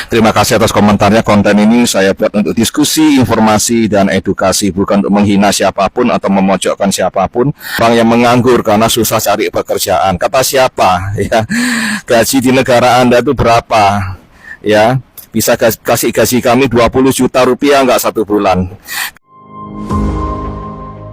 Terima kasih atas komentarnya. Konten ini saya buat untuk diskusi, informasi, dan edukasi, bukan untuk menghina siapapun atau memojokkan siapapun. Orang yang menganggur karena susah cari pekerjaan. Kata siapa? Ya, gaji di negara Anda itu berapa? Ya, bisa kasih gaji kami 20 juta rupiah nggak satu bulan.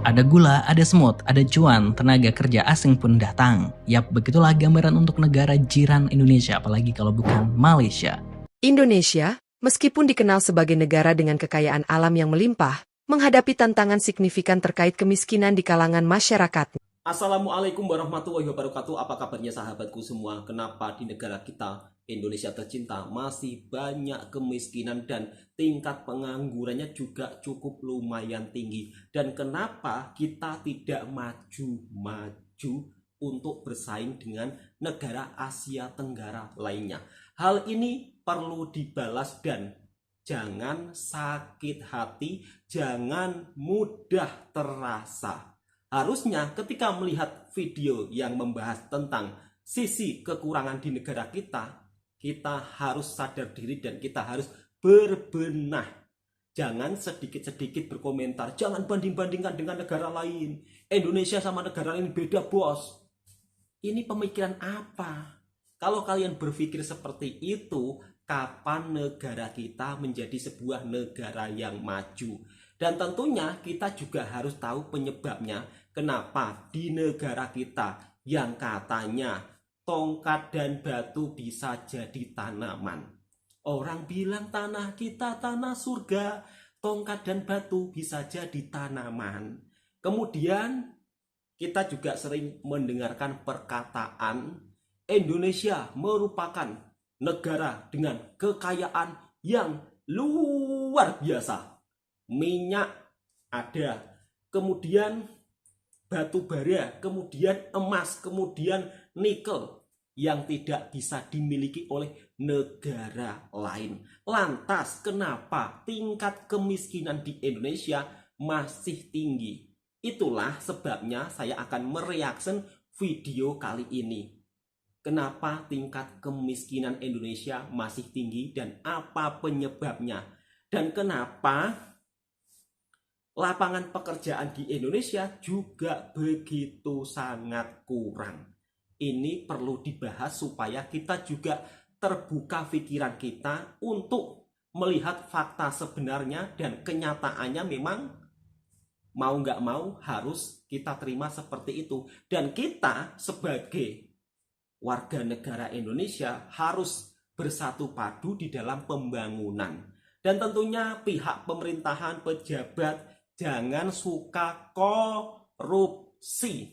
Ada gula, ada semut, ada cuan, tenaga kerja asing pun datang. Yap, begitulah gambaran untuk negara jiran Indonesia, apalagi kalau bukan Malaysia. Indonesia, meskipun dikenal sebagai negara dengan kekayaan alam yang melimpah, menghadapi tantangan signifikan terkait kemiskinan di kalangan masyarakat. Assalamualaikum warahmatullahi wabarakatuh. Apa kabarnya sahabatku semua? Kenapa di negara kita, Indonesia tercinta, masih banyak kemiskinan dan tingkat penganggurannya juga cukup lumayan tinggi? Dan kenapa kita tidak maju-maju untuk bersaing dengan negara Asia Tenggara lainnya? Hal ini perlu dibalas dan jangan sakit hati, jangan mudah terasa. Harusnya ketika melihat video yang membahas tentang sisi kekurangan di negara kita, kita harus sadar diri dan kita harus berbenah. Jangan sedikit-sedikit berkomentar, jangan banding-bandingkan dengan negara lain. Indonesia sama negara lain beda, bos. Ini pemikiran apa? Kalau kalian berpikir seperti itu, kapan negara kita menjadi sebuah negara yang maju? Dan tentunya kita juga harus tahu penyebabnya. Kenapa di negara kita yang katanya tongkat dan batu bisa jadi tanaman. Orang bilang tanah kita tanah surga, tongkat dan batu bisa jadi tanaman. Kemudian kita juga sering mendengarkan perkataan Indonesia merupakan negara dengan kekayaan yang luar biasa. Minyak ada, kemudian batu bara, kemudian emas, kemudian nikel yang tidak bisa dimiliki oleh negara lain. Lantas kenapa tingkat kemiskinan di Indonesia masih tinggi? Itulah sebabnya saya akan mereaction video kali ini. Kenapa tingkat kemiskinan Indonesia masih tinggi dan apa penyebabnya? Dan kenapa lapangan pekerjaan di Indonesia juga begitu sangat kurang. Ini perlu dibahas supaya kita juga terbuka pikiran kita untuk melihat fakta sebenarnya dan kenyataannya memang mau nggak mau harus kita terima seperti itu. Dan kita sebagai warga negara Indonesia harus bersatu padu di dalam pembangunan. Dan tentunya pihak pemerintahan, pejabat, jangan suka korupsi.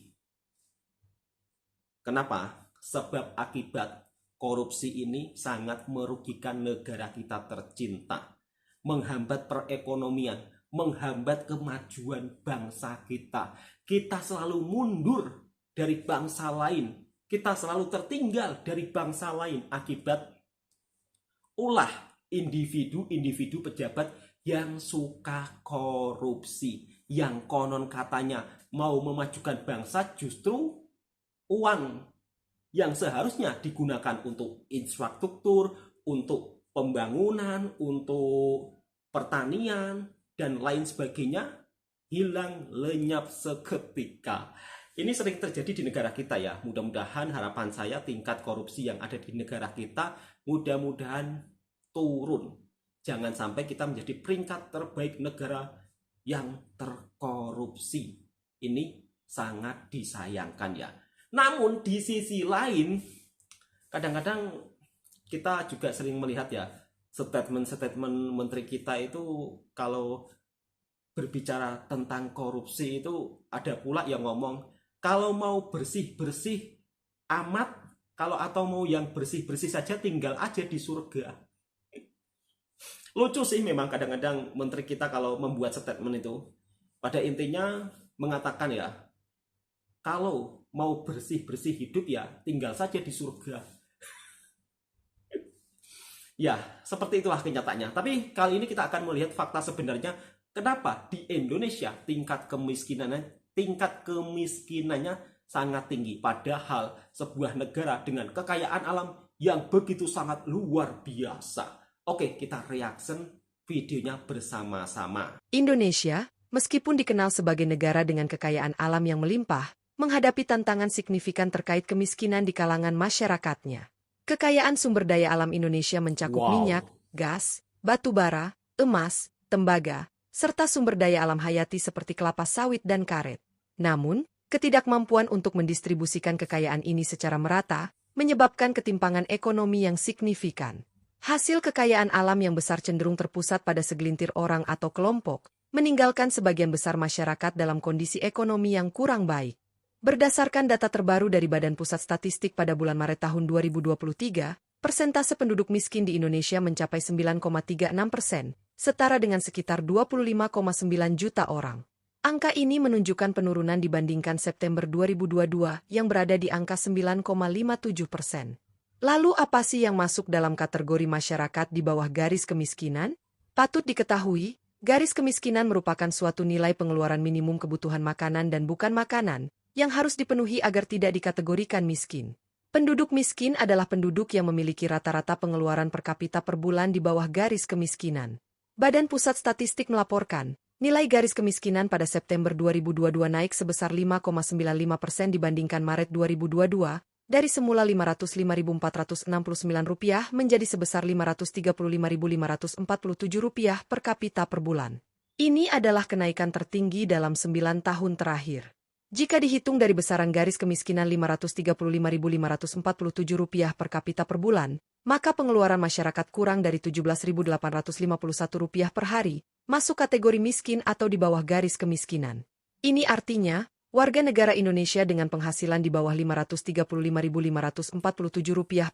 Kenapa? Sebab akibat korupsi ini sangat merugikan negara kita tercinta. Menghambat perekonomian, menghambat kemajuan bangsa kita. Kita selalu mundur dari bangsa lain. Kita selalu tertinggal dari bangsa lain akibat ulah individu-individu pejabat yang suka korupsi, yang konon katanya mau memajukan bangsa, justru uang yang seharusnya digunakan untuk infrastruktur, untuk pembangunan, untuk pertanian, dan lain sebagainya hilang lenyap seketika. Ini sering terjadi di negara kita ya. Mudah-mudahan harapan saya tingkat korupsi yang ada di negara kita mudah-mudahan turun. Jangan sampai kita menjadi peringkat terbaik negara yang terkorupsi. Ini sangat disayangkan ya. Namun di sisi lain, kadang-kadang kita juga sering melihat ya, statement-statement menteri kita itu kalau berbicara tentang korupsi itu ada pula yang ngomong, kalau mau bersih-bersih amat, atau mau yang bersih-bersih saja tinggal aja di surga. Lucu sih memang kadang-kadang menteri kita kalau membuat statement itu. Pada intinya mengatakan ya, kalau mau bersih-bersih hidup ya tinggal saja di surga. Ya, seperti itulah kenyataannya. Tapi kali ini kita akan melihat fakta sebenarnya kenapa di Indonesia tingkat kemiskinannya sangat tinggi. Padahal sebuah negara dengan kekayaan alam yang begitu sangat luar biasa. Oke, kita reaction videonya bersama-sama. Indonesia, meskipun dikenal sebagai negara dengan kekayaan alam yang melimpah, menghadapi tantangan signifikan terkait kemiskinan di kalangan masyarakatnya. Kekayaan sumber daya alam Indonesia mencakup Wow. minyak, gas, batu bara, emas, tembaga, serta sumber daya alam hayati seperti kelapa sawit dan karet. Namun, ketidakmampuan untuk mendistribusikan kekayaan ini secara merata menyebabkan ketimpangan ekonomi yang signifikan. Hasil kekayaan alam yang besar cenderung terpusat pada segelintir orang atau kelompok, meninggalkan sebagian besar masyarakat dalam kondisi ekonomi yang kurang baik. Berdasarkan data terbaru dari Badan Pusat Statistik pada bulan Maret tahun 2023, persentase penduduk miskin di Indonesia mencapai 9,36%, setara dengan sekitar 25,9 juta orang. Angka ini menunjukkan penurunan dibandingkan September 2022 yang berada di angka 9,57%. Lalu apa sih yang masuk dalam kategori masyarakat di bawah garis kemiskinan? Patut diketahui, garis kemiskinan merupakan suatu nilai pengeluaran minimum kebutuhan makanan dan bukan makanan, yang harus dipenuhi agar tidak dikategorikan miskin. Penduduk miskin adalah penduduk yang memiliki rata-rata pengeluaran per kapita per bulan di bawah garis kemiskinan. Badan Pusat Statistik melaporkan, nilai garis kemiskinan pada September 2022 naik sebesar 5,95% dibandingkan Maret 2022, dari semula Rp505.469 menjadi sebesar Rp535.547 per kapita per bulan. Ini adalah kenaikan tertinggi dalam 9 tahun terakhir. Jika dihitung dari besaran garis kemiskinan Rp535.547 per kapita per bulan, maka pengeluaran masyarakat kurang dari Rp17.851 per hari, masuk kategori miskin atau di bawah garis kemiskinan. Ini artinya, warga negara Indonesia dengan penghasilan di bawah Rp535.547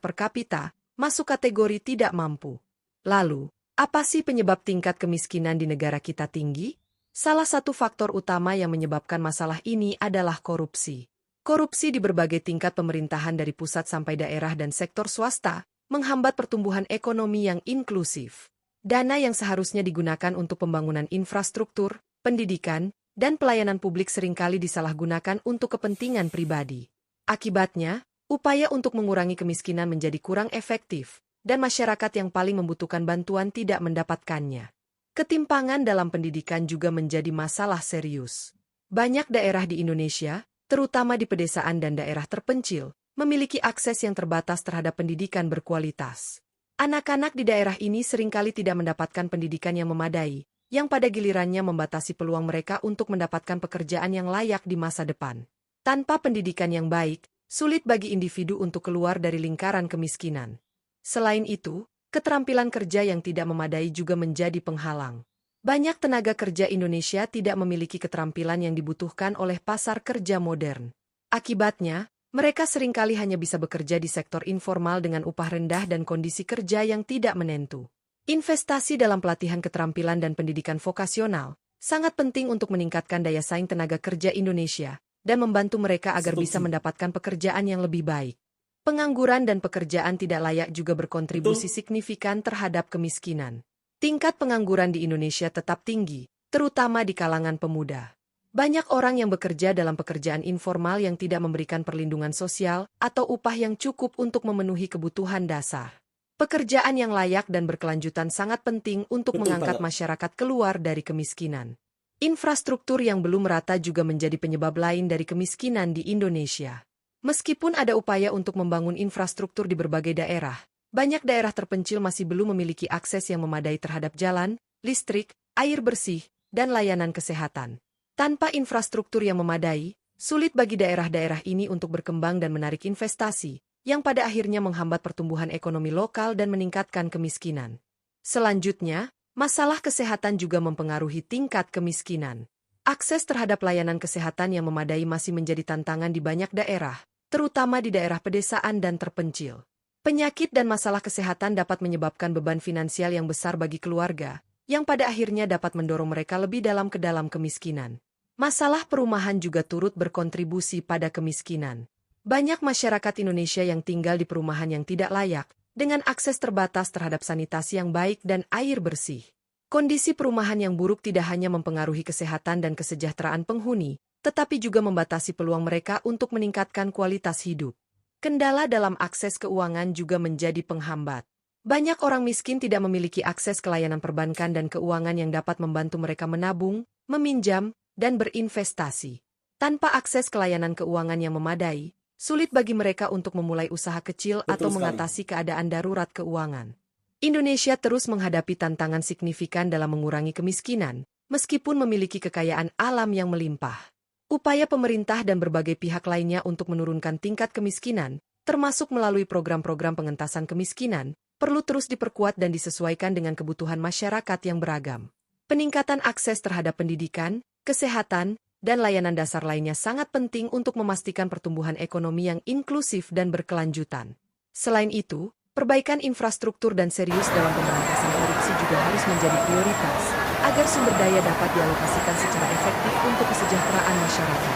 per kapita, masuk kategori tidak mampu. Lalu, apa sih penyebab tingkat kemiskinan di negara kita tinggi? Salah satu faktor utama yang menyebabkan masalah ini adalah korupsi. Korupsi di berbagai tingkat pemerintahan dari pusat sampai daerah dan sektor swasta, menghambat pertumbuhan ekonomi yang inklusif. Dana yang seharusnya digunakan untuk pembangunan infrastruktur, pendidikan, dan pelayanan publik seringkali disalahgunakan untuk kepentingan pribadi. Akibatnya, upaya untuk mengurangi kemiskinan menjadi kurang efektif, dan masyarakat yang paling membutuhkan bantuan tidak mendapatkannya. Ketimpangan dalam pendidikan juga menjadi masalah serius. Banyak daerah di Indonesia, terutama di pedesaan dan daerah terpencil, memiliki akses yang terbatas terhadap pendidikan berkualitas. Anak-anak di daerah ini seringkali tidak mendapatkan pendidikan yang memadai, yang pada gilirannya membatasi peluang mereka untuk mendapatkan pekerjaan yang layak di masa depan. Tanpa pendidikan yang baik, sulit bagi individu untuk keluar dari lingkaran kemiskinan. Selain itu, keterampilan kerja yang tidak memadai juga menjadi penghalang. Banyak tenaga kerja Indonesia tidak memiliki keterampilan yang dibutuhkan oleh pasar kerja modern. Akibatnya, mereka seringkali hanya bisa bekerja di sektor informal dengan upah rendah dan kondisi kerja yang tidak menentu. Investasi dalam pelatihan keterampilan dan pendidikan vokasional sangat penting untuk meningkatkan daya saing tenaga kerja Indonesia dan membantu mereka agar bisa mendapatkan pekerjaan yang lebih baik. Pengangguran dan pekerjaan tidak layak juga berkontribusi signifikan terhadap kemiskinan. Tingkat pengangguran di Indonesia tetap tinggi, terutama di kalangan pemuda. Banyak orang yang bekerja dalam pekerjaan informal yang tidak memberikan perlindungan sosial atau upah yang cukup untuk memenuhi kebutuhan dasar. Pekerjaan yang layak dan berkelanjutan sangat penting untuk mengangkat masyarakat keluar dari kemiskinan. Infrastruktur yang belum merata juga menjadi penyebab lain dari kemiskinan di Indonesia. Meskipun ada upaya untuk membangun infrastruktur di berbagai daerah, banyak daerah terpencil masih belum memiliki akses yang memadai terhadap jalan, listrik, air bersih, dan layanan kesehatan. Tanpa infrastruktur yang memadai, sulit bagi daerah-daerah ini untuk berkembang dan menarik investasi, yang pada akhirnya menghambat pertumbuhan ekonomi lokal dan meningkatkan kemiskinan. Selanjutnya, masalah kesehatan juga mempengaruhi tingkat kemiskinan. Akses terhadap layanan kesehatan yang memadai masih menjadi tantangan di banyak daerah, terutama di daerah pedesaan dan terpencil. Penyakit dan masalah kesehatan dapat menyebabkan beban finansial yang besar bagi keluarga, yang pada akhirnya dapat mendorong mereka lebih dalam ke dalam kemiskinan. Masalah perumahan juga turut berkontribusi pada kemiskinan. Banyak masyarakat Indonesia yang tinggal di perumahan yang tidak layak, dengan akses terbatas terhadap sanitasi yang baik dan air bersih. Kondisi perumahan yang buruk tidak hanya mempengaruhi kesehatan dan kesejahteraan penghuni, tetapi juga membatasi peluang mereka untuk meningkatkan kualitas hidup. Kendala dalam akses keuangan juga menjadi penghambat. Banyak orang miskin tidak memiliki akses ke layanan perbankan dan keuangan yang dapat membantu mereka menabung, meminjam, dan berinvestasi. Tanpa akses ke layanan keuangan yang memadai, sulit bagi mereka untuk memulai usaha kecil Betul atau sekali. mengatasi keadaan darurat keuangan. Indonesia terus menghadapi tantangan signifikan dalam mengurangi kemiskinan, meskipun memiliki kekayaan alam yang melimpah. Upaya pemerintah dan berbagai pihak lainnya untuk menurunkan tingkat kemiskinan, termasuk melalui program-program pengentasan kemiskinan, perlu terus diperkuat dan disesuaikan dengan kebutuhan masyarakat yang beragam. Peningkatan akses terhadap pendidikan, kesehatan, dan layanan dasar lainnya sangat penting untuk memastikan pertumbuhan ekonomi yang inklusif dan berkelanjutan. Selain itu, perbaikan infrastruktur dan serius dalam pemberantasan korupsi juga harus menjadi prioritas, agar sumber daya dapat dialokasikan secara efektif untuk kesejahteraan masyarakat.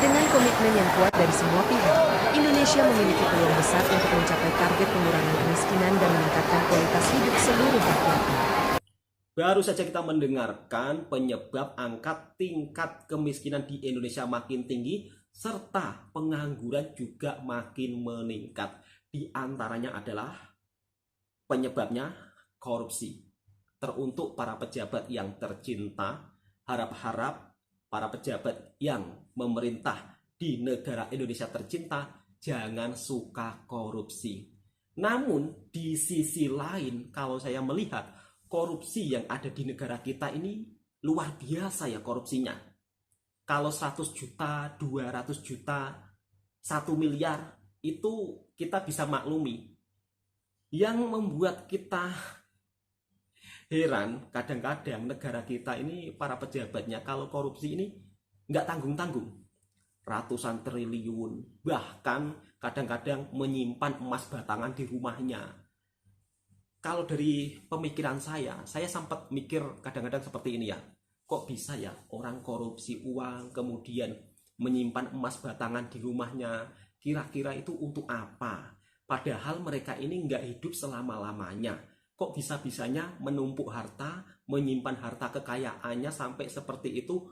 Dengan komitmen yang kuat dari semua pihak, Indonesia memiliki peluang besar untuk mencapai target pengurangan kemiskinan dan meningkatkan kualitas hidup seluruh rakyatnya. Baru saja kita mendengarkan penyebab angka tingkat kemiskinan di Indonesia makin tinggi serta pengangguran juga makin meningkat. Di antaranya adalah penyebabnya korupsi. Teruntuk para pejabat yang tercinta, harap-harap para pejabat yang memerintah di negara Indonesia tercinta jangan suka korupsi. Namun di sisi lain kalau saya melihat korupsi yang ada di negara kita ini luar biasa ya korupsinya. Kalau 100 juta, 200 juta, 1 miliar itu kita bisa maklumi. Yang membuat kita heran kadang-kadang negara kita ini para pejabatnya kalau korupsi ini nggak tanggung-tanggung. Ratusan triliun, bahkan kadang-kadang menyimpan emas batangan di rumahnya. Kalau dari pemikiran saya sempat mikir kadang-kadang seperti ini ya. Kok bisa ya orang korupsi uang kemudian menyimpan emas batangan di rumahnya? Kira-kira itu untuk apa? Padahal mereka ini nggak hidup selama-lamanya. Kok bisa-bisanya menumpuk harta, menyimpan harta kekayaannya sampai seperti itu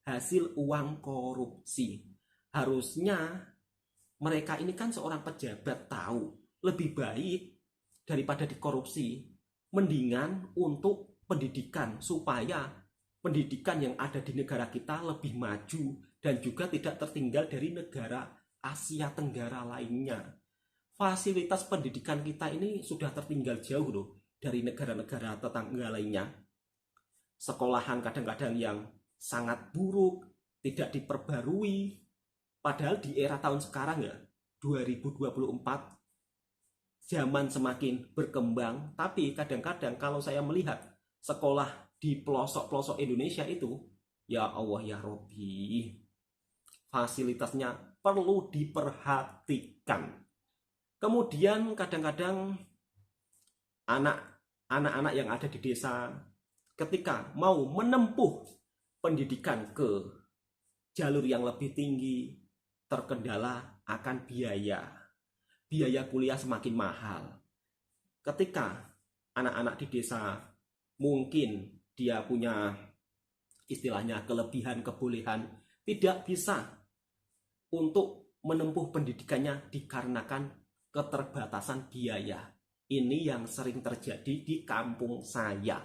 hasil uang korupsi? Harusnya mereka ini kan seorang pejabat tahu lebih baik daripada dikorupsi, mendingan untuk pendidikan supaya pendidikan yang ada di negara kita lebih maju dan juga tidak tertinggal dari negara Asia Tenggara lainnya. Fasilitas pendidikan kita ini sudah tertinggal jauh loh dari negara-negara tetangga lainnya. Sekolahan kadang-kadang yang sangat buruk, tidak diperbarui. Padahal di era tahun sekarang ya, 2024, zaman semakin berkembang, tapi kadang-kadang kalau saya melihat sekolah di pelosok-pelosok Indonesia itu, ya Allah ya Robbi, fasilitasnya perlu diperhatikan. Kemudian kadang-kadang anak-anak yang ada di desa ketika mau menempuh pendidikan ke jalur yang lebih tinggi, terkendala akan biaya. Biaya kuliah semakin mahal. Ketika anak-anak di desa mungkin dia punya istilahnya kelebihan kebolehan, tidak bisa untuk menempuh pendidikannya dikarenakan keterbatasan biaya. Ini yang sering terjadi di kampung saya.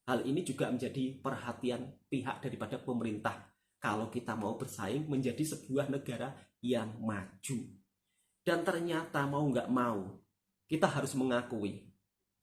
Hal ini juga menjadi perhatian pihak daripada pemerintah kalau kita mau bersaing menjadi sebuah negara yang maju. Dan ternyata mau nggak mau, kita harus mengakui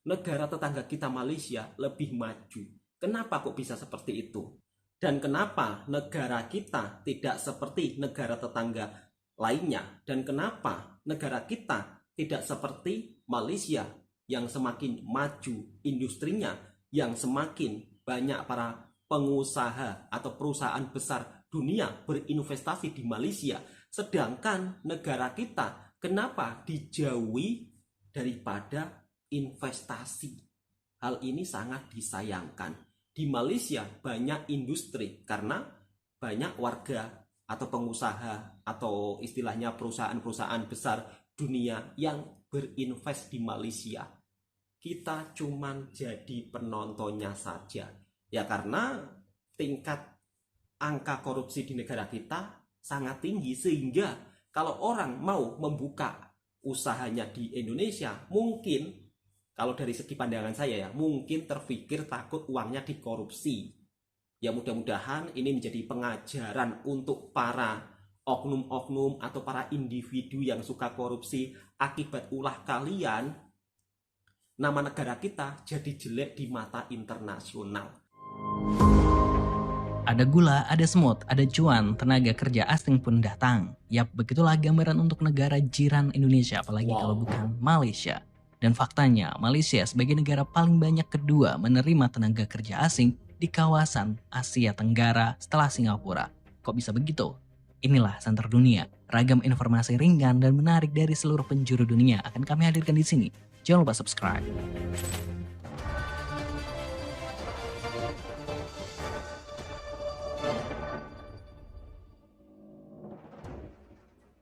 negara tetangga kita Malaysia lebih maju. Kenapa kok bisa seperti itu? Dan kenapa negara kita tidak seperti negara tetangga lainnya? Dan kenapa negara kita tidak seperti Malaysia yang semakin maju industrinya, yang semakin banyak para pengusaha atau perusahaan besar dunia berinvestasi di Malaysia, sedangkan negara kita kenapa dijauhi daripada investasi? Hal ini sangat disayangkan. Di Malaysia banyak industri karena banyak warga atau pengusaha atau istilahnya perusahaan-perusahaan besar dunia yang berinvest di Malaysia. Kita cuman jadi penontonnya saja. Ya karena tingkat angka korupsi di negara kita sangat tinggi sehingga kalau orang mau membuka usahanya di Indonesia, mungkin Kalau dari segi pandangan saya ya, mungkin terpikir takut uangnya dikorupsi. Ya mudah-mudahan ini menjadi pengajaran untuk para oknum-oknum atau para individu yang suka korupsi. Akibat ulah kalian, nama negara kita jadi jelek di mata internasional. Ada gula, ada semut, ada cuan, tenaga kerja asing pun datang. Yap, begitulah gambaran untuk negara jiran Indonesia, apalagi kalau bukan Malaysia. Dan faktanya, Malaysia sebagai negara paling banyak kedua menerima tenaga kerja asing di kawasan Asia Tenggara setelah Singapura. Kok bisa begitu? Inilah Santer Dunia, ragam informasi ringan dan menarik dari seluruh penjuru dunia akan kami hadirkan di sini. Jangan lupa subscribe.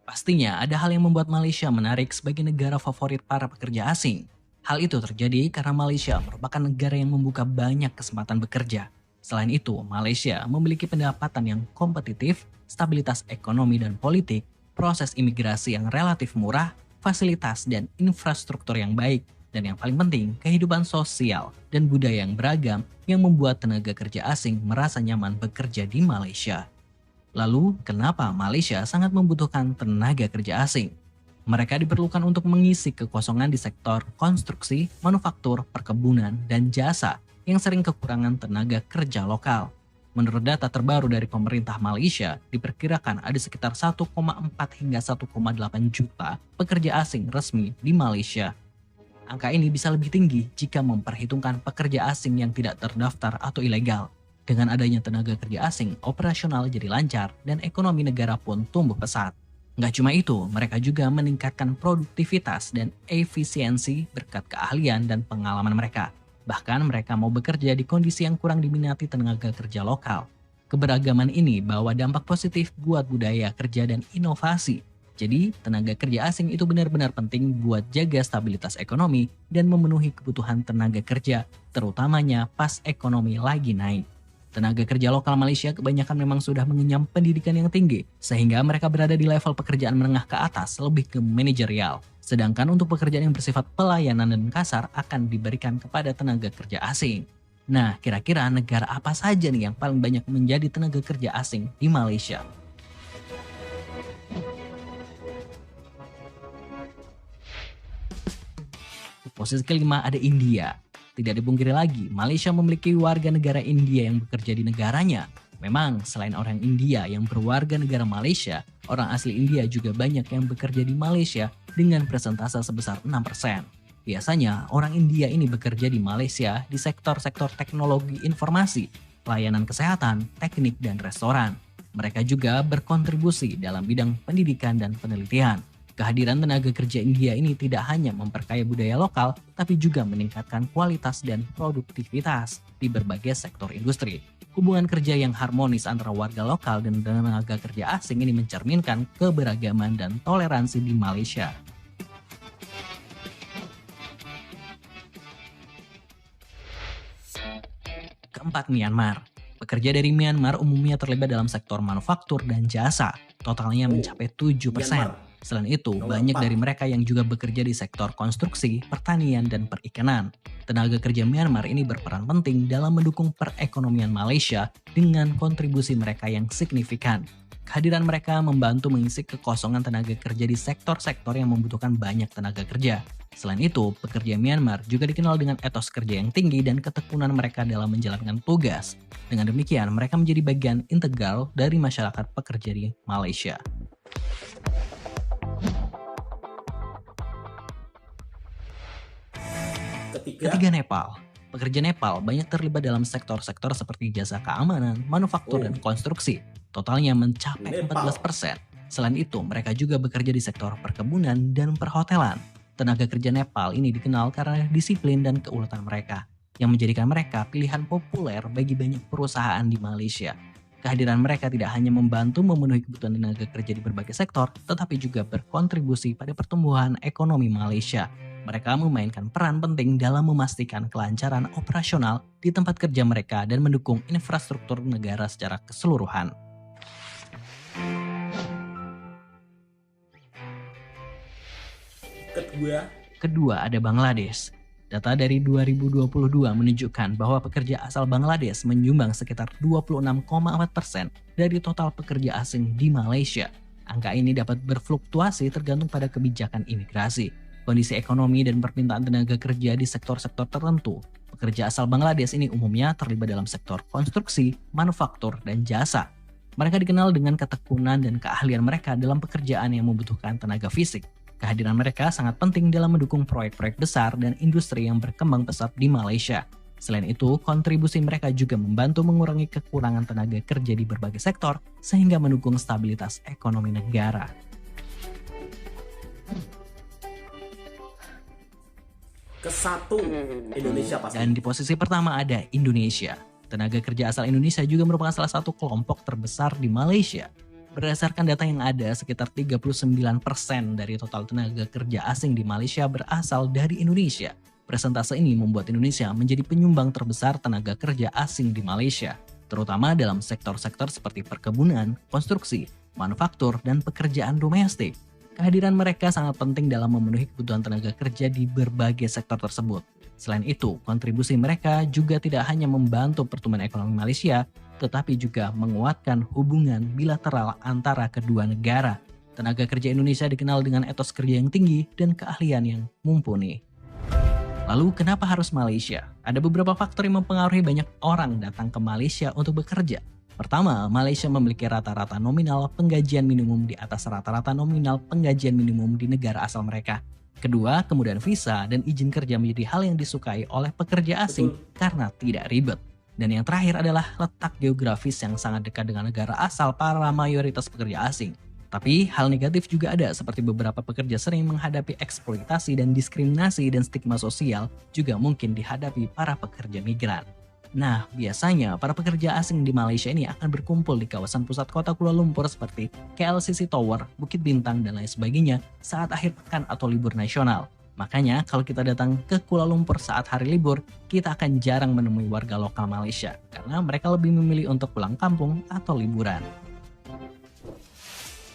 Pastinya ada hal yang membuat Malaysia menarik sebagai negara favorit para pekerja asing. Hal itu terjadi karena Malaysia merupakan negara yang membuka banyak kesempatan bekerja. Selain itu, Malaysia memiliki pendapatan yang kompetitif, stabilitas ekonomi dan politik, proses imigrasi yang relatif murah, fasilitas dan infrastruktur yang baik, dan yang paling penting, kehidupan sosial dan budaya yang beragam yang membuat tenaga kerja asing merasa nyaman bekerja di Malaysia. Lalu, kenapa Malaysia sangat membutuhkan tenaga kerja asing? Mereka diperlukan untuk mengisi kekosongan di sektor konstruksi, manufaktur, perkebunan, dan jasa yang sering kekurangan tenaga kerja lokal. Menurut data terbaru dari pemerintah Malaysia, diperkirakan ada sekitar 1,4 hingga 1,8 juta pekerja asing resmi di Malaysia. Angka ini bisa lebih tinggi jika memperhitungkan pekerja asing yang tidak terdaftar atau ilegal. Dengan adanya tenaga kerja asing, operasional jadi lancar dan ekonomi negara pun tumbuh pesat. Nggak cuma itu, mereka juga meningkatkan produktivitas dan efisiensi berkat keahlian dan pengalaman mereka. Bahkan mereka mau bekerja di kondisi yang kurang diminati tenaga kerja lokal. Keberagaman ini bawa dampak positif buat budaya kerja dan inovasi. Jadi, tenaga kerja asing itu benar-benar penting buat jaga stabilitas ekonomi dan memenuhi kebutuhan tenaga kerja, terutamanya pas ekonomi lagi naik. Tenaga kerja lokal Malaysia kebanyakan memang sudah mengenyam pendidikan yang tinggi, sehingga mereka berada di level pekerjaan menengah ke atas, lebih ke manajerial. Sedangkan untuk pekerjaan yang bersifat pelayanan dan kasar akan diberikan kepada tenaga kerja asing. Nah, kira-kira negara apa saja nih yang paling banyak menjadi tenaga kerja asing di Malaysia? Di posisi kelima ada India. Tidak dipungkiri lagi, Malaysia memiliki warga negara India yang bekerja di negaranya. Memang, selain orang India yang berwarga negara Malaysia, orang asli India juga banyak yang bekerja di Malaysia dengan persentase sebesar 6%. Biasanya, orang India ini bekerja di Malaysia di sektor-sektor teknologi informasi, layanan kesehatan, teknik, dan restoran. Mereka juga berkontribusi dalam bidang pendidikan dan penelitian. Kehadiran tenaga kerja India ini tidak hanya memperkaya budaya lokal, tapi juga meningkatkan kualitas dan produktivitas di berbagai sektor industri. Hubungan kerja yang harmonis antara warga lokal dan tenaga kerja asing ini mencerminkan keberagaman dan toleransi di Malaysia. Keempat, Myanmar. Pekerja dari Myanmar umumnya terlibat dalam sektor manufaktur dan jasa, totalnya mencapai 7%. Selain itu, banyak dari mereka yang juga bekerja di sektor konstruksi, pertanian, dan perikanan. Tenaga kerja Myanmar ini berperan penting dalam mendukung perekonomian Malaysia dengan kontribusi mereka yang signifikan. Kehadiran mereka membantu mengisi kekosongan tenaga kerja di sektor-sektor yang membutuhkan banyak tenaga kerja. Selain itu, pekerja Myanmar juga dikenal dengan etos kerja yang tinggi dan ketekunan mereka dalam menjalankan tugas. Dengan demikian, mereka menjadi bagian integral dari masyarakat pekerja di Malaysia. Ketiga, Nepal. Pekerja Nepal banyak terlibat dalam sektor-sektor seperti jasa keamanan, manufaktur, dan konstruksi. Totalnya mencapai 14%. Selain itu, mereka juga bekerja di sektor perkebunan dan perhotelan. Tenaga kerja Nepal ini dikenal karena disiplin dan keuletan mereka, yang menjadikan mereka pilihan populer bagi banyak perusahaan di Malaysia. Kehadiran mereka tidak hanya membantu memenuhi kebutuhan tenaga kerja di berbagai sektor, tetapi juga berkontribusi pada pertumbuhan ekonomi Malaysia. Mereka memainkan peran penting dalam memastikan kelancaran operasional di tempat kerja mereka dan mendukung infrastruktur negara secara keseluruhan. Kedua ada Bangladesh. Data dari 2022 menunjukkan bahwa pekerja asal Bangladesh menyumbang sekitar 26,4% dari total pekerja asing di Malaysia. Angka ini dapat berfluktuasi tergantung pada kebijakan imigrasi, kondisi ekonomi dan permintaan tenaga kerja di sektor-sektor tertentu. Pekerja asal Bangladesh ini umumnya terlibat dalam sektor konstruksi, manufaktur, dan jasa. Mereka dikenal dengan ketekunan dan keahlian mereka dalam pekerjaan yang membutuhkan tenaga fisik. Kehadiran mereka sangat penting dalam mendukung proyek-proyek besar dan industri yang berkembang pesat di Malaysia. Selain itu, kontribusi mereka juga membantu mengurangi kekurangan tenaga kerja di berbagai sektor sehingga mendukung stabilitas ekonomi negara. Ke-1 Indonesia pasti. Dan di posisi pertama ada Indonesia. Tenaga kerja asal Indonesia juga merupakan salah satu kelompok terbesar di Malaysia. Berdasarkan data yang ada, sekitar 39% dari total tenaga kerja asing di Malaysia berasal dari Indonesia. Persentase ini membuat Indonesia menjadi penyumbang terbesar tenaga kerja asing di Malaysia, terutama dalam sektor-sektor seperti perkebunan, konstruksi, manufaktur, dan pekerjaan domestik. Kehadiran mereka sangat penting dalam memenuhi kebutuhan tenaga kerja di berbagai sektor tersebut. Selain itu, kontribusi mereka juga tidak hanya membantu pertumbuhan ekonomi Malaysia, tetapi juga menguatkan hubungan bilateral antara kedua negara. Tenaga kerja Indonesia dikenal dengan etos kerja yang tinggi dan keahlian yang mumpuni. Lalu kenapa harus Malaysia? Ada beberapa faktor yang mempengaruhi banyak orang datang ke Malaysia untuk bekerja. Pertama, Malaysia memiliki rata-rata nominal penggajian minimum di atas rata-rata nominal penggajian minimum di negara asal mereka. Kedua, kemudahan visa dan izin kerja menjadi hal yang disukai oleh pekerja asing karena tidak ribet. Dan yang terakhir adalah letak geografis yang sangat dekat dengan negara asal para mayoritas pekerja asing. Tapi hal negatif juga ada, seperti beberapa pekerja sering menghadapi eksploitasi dan diskriminasi, dan stigma sosial juga mungkin dihadapi para pekerja migran. Nah, biasanya para pekerja asing di Malaysia ini akan berkumpul di kawasan pusat kota Kuala Lumpur seperti KLCC Tower, Bukit Bintang, dan lain sebagainya saat akhir pekan atau libur nasional. Makanya kalau kita datang ke Kuala Lumpur saat hari libur, kita akan jarang menemui warga lokal Malaysia karena mereka lebih memilih untuk pulang kampung atau liburan.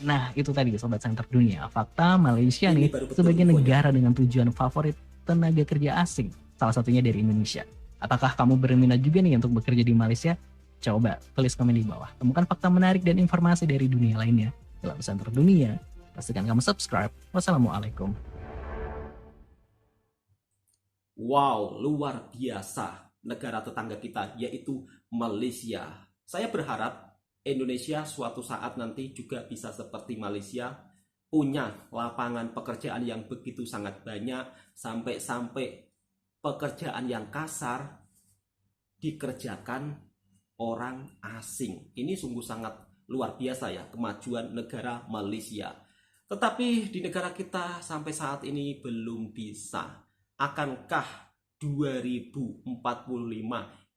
Nah, itu tadi Sobat Center Dunia. Fakta Malaysia nih sebagai negara dengan tujuan favorit tenaga kerja asing, salah satunya dari Indonesia. Apakah kamu berminat juga nih untuk bekerja di Malaysia? Coba tulis komen di bawah. Temukan fakta menarik dan informasi dari dunia lainnya dalam Center Dunia. Pastikan kamu subscribe. Wassalamualaikum. Wow, luar biasa negara tetangga kita yaitu Malaysia. Saya berharap Indonesia suatu saat nanti juga bisa seperti Malaysia, punya lapangan pekerjaan yang begitu sangat banyak, sampai-sampai pekerjaan yang kasar dikerjakan orang asing. Ini sungguh sangat luar biasa ya, kemajuan negara Malaysia. Tetapi di negara kita sampai saat ini belum bisa. Akankah 2045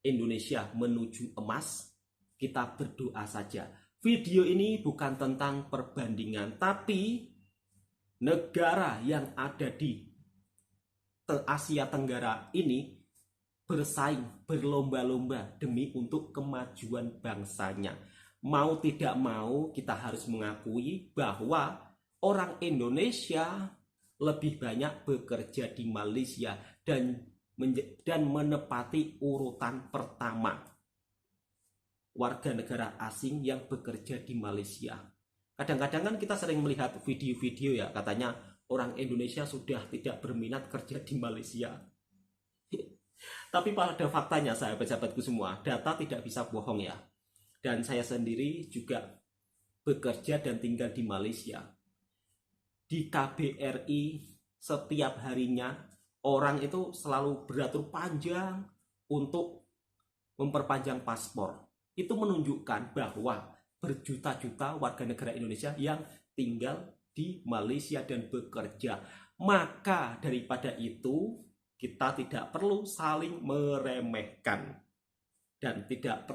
Indonesia menuju emas? Kita berdoa saja. Video ini bukan tentang perbandingan, tapi negara yang ada di Asia Tenggara ini bersaing, berlomba-lomba demi untuk kemajuan bangsanya. Mau tidak mau kita harus mengakui bahwa orang Indonesia lebih banyak bekerja di Malaysia dan menepati urutan pertama warga negara asing yang bekerja di Malaysia. Kadang-kadang kan kita sering melihat video-video ya, katanya orang Indonesia sudah tidak berminat kerja di Malaysia. Tapi pada faktanya sahabat-sahabatku semua, data tidak bisa bohong ya. Dan saya sendiri juga bekerja dan tinggal di Malaysia. Di KBRI setiap harinya orang itu selalu beratur panjang untuk memperpanjang paspor. Itu menunjukkan bahwa berjuta-juta warga negara Indonesia yang tinggal di Malaysia dan bekerja. Maka daripada itu kita tidak perlu saling meremehkan dan tidak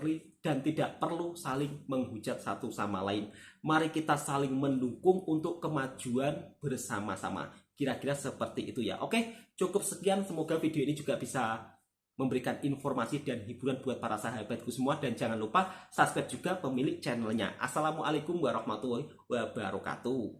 perlu saling menghujat satu sama lain. Mari kita saling mendukung untuk kemajuan bersama-sama. Kira-kira seperti itu ya. Oke, cukup sekian. Semoga video ini juga bisa memberikan informasi dan hiburan buat para sahabatku semua. Dan jangan lupa subscribe juga pemilik channelnya. Assalamualaikum warahmatullahi wabarakatuh.